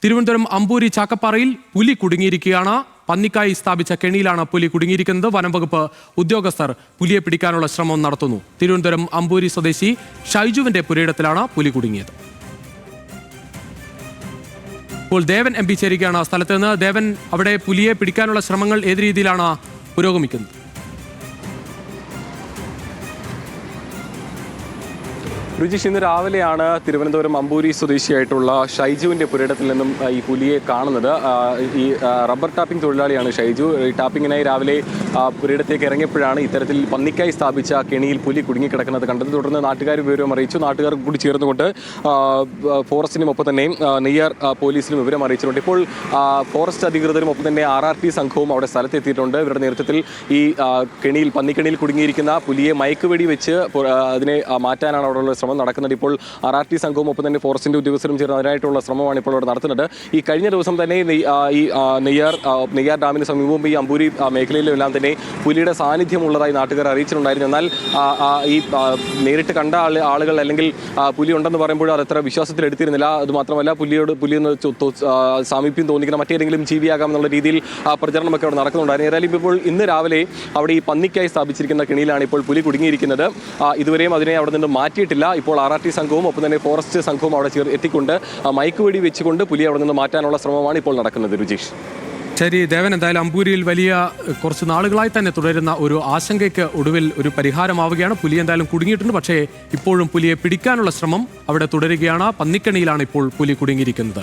തിരുവനന്തപുരം അമ്പൂരി ചാക്കപ്പാറയിൽ പുലി കുടുങ്ങിയിരിക്കുകയാണ്. പന്നിക്കായി സ്ഥാപിച്ച കെണിയിലാണ് പുലി കുടുങ്ങിയിരിക്കുന്നത്. വനംവകുപ്പ് ഉദ്യോഗസ്ഥർ പുലിയെ പിടിക്കാനുള്ള ശ്രമം നടത്തുന്നു. തിരുവനന്തപുരം അമ്പൂരി സ്വദേശി ഷൈജുവിന്റെ പുരയിടത്തിലാണ് പുലി കുടുങ്ങിയത്. ഇപ്പോൾ ദേവൻ എം പി ചേരുകയാണ് സ്ഥലത്ത് നിന്ന്. ദേവൻ, അവിടെ പുലിയെ പിടിക്കാനുള്ള ശ്രമങ്ങൾ ഏത് രീതിയിലാണ് പുരോഗമിക്കുന്നത്? രുചിഷ്, ഇന്ന് രാവിലെയാണ് തിരുവനന്തപുരം അമ്പൂരി സ്വദേശിയായിട്ടുള്ള ഷൈജുവിൻ്റെ പുരയിടത്തിൽ നിന്നും ഈ പുലിയെ കാണുന്നത്. ഈ റബ്ബർ ടാപ്പിംഗ് തൊഴിലാളിയാണ് ഷൈജു. ഈ ടാപ്പിങ്ങിനായി രാവിലെ പുരയിടത്തേക്ക് ഇറങ്ങിയപ്പോഴാണ് ഇത്തരത്തിൽ പന്നിക്കായി സ്ഥാപിച്ച കെണിയിൽ പുലി കുടുങ്ങിക്കിടക്കുന്നത് കണ്ടത്. തുടർന്ന് നാട്ടുകാർ വിവരം അറിയിച്ചു. നാട്ടുകാർ കൂടി ചേർന്നുകൊണ്ട് ഫോറസ്റ്റിനും ഒപ്പം തന്നെ നെയ്യാർ പോലീസിനും വിവരം അറിയിച്ചിട്ടുണ്ട്. ഇപ്പോൾ ഫോറസ്റ്റ് അധികൃതരും ഒപ്പം തന്നെ RRT സംഘവും അവിടെ സ്ഥലത്തെത്തിയിട്ടുണ്ട്. ഇവരുടെ നേതൃത്വത്തിൽ ഈ പന്നിക്കെണിയിൽ കുടുങ്ങിയിരിക്കുന്ന പുലിയെ മയക്കുവെടി വെച്ച് അതിനെ മാറ്റാനാണ് അവിടെയുള്ള ശ്രമം നടക്കുന്നത്. ഇപ്പോൾ RRT സംഘവും ഒപ്പം തന്നെ ഫോറസ്റ്റിന്റെ ഉദ്യോഗസ്ഥരും ചേർന്ന് അതിനായിട്ടുള്ള ശ്രമമാണ് ഇപ്പോൾ അവിടെ നടത്തുന്നത്. ഈ കഴിഞ്ഞ ദിവസം തന്നെ ഈ നെയ്യാർ ഡാമിന് സമീപവും ഈ അമ്പൂരി മേഖലയിലെല്ലാം തന്നെ പുലിയുടെ സാന്നിധ്യമുള്ളതായി നാട്ടുകാർ അറിയിച്ചിട്ടുണ്ടായിരുന്നു. എന്നാൽ ഈ നേരിട്ട് കണ്ട ആളുകൾ അല്ലെങ്കിൽ പുലി ഉണ്ടെന്ന് പറയുമ്പോൾ അതത്ര വിശ്വാസത്തിൽ എടുത്തിരുന്നില്ല. അതുമാത്രമല്ല പുലിയൊന്ന് സാമീപ്യം തോന്നിക്കുന്ന മറ്റേതെങ്കിലും ജീവിയാകാം എന്നുള്ള രീതിയിൽ പ്രചരണമൊക്കെ അവിടെ നടക്കുന്നുണ്ടായിരുന്നു. ഏതായാലും ഇപ്പോൾ ഇന്ന് രാവിലെ അവിടെ ഈ പന്നിക്കായി സ്ഥാപിച്ചിരിക്കുന്ന കെണിയിലാണ് ഇപ്പോൾ പുലി കുടുങ്ങിയിരിക്കുന്നത്. ഇതുവരെയും അതിനെ അവിടെ നിന്ന് മാറ്റിയിട്ടില്ല. ഇപ്പോൾ RRT സംഘവും ഒപ്പം തന്നെ ഫോറസ്റ്റ് സംഘവും അവിടെ എത്തിക്കൊണ്ട് മയക്കുവെടി വെച്ചുകൊണ്ട് പുലി അവിടെ നിന്ന് മാറ്റാനുള്ള ശ്രമമാണ് ഇപ്പോൾ നടക്കുന്നത്. രുചീഷ്, ശരി ദേവൻ, എന്തായാലും അമ്പൂരിയിൽ വലിയ കുറച്ച് നാളുകളായി തന്നെ തുടരുന്ന ഒരു ആശങ്കയ്ക്ക് ഒടുവിൽ ഒരു പരിഹാരമാവുകയാണ്. പുലി എന്തായാലും കുടുങ്ങിയിട്ടുണ്ട്. പക്ഷേ ഇപ്പോഴും പുലിയെ പിടിക്കാനുള്ള ശ്രമം അവിടെ തുടരുകയാണ്. പന്നിക്കണിയിലാണ് ഇപ്പോൾ പുലി കുടുങ്ങിയിരിക്കുന്നത്.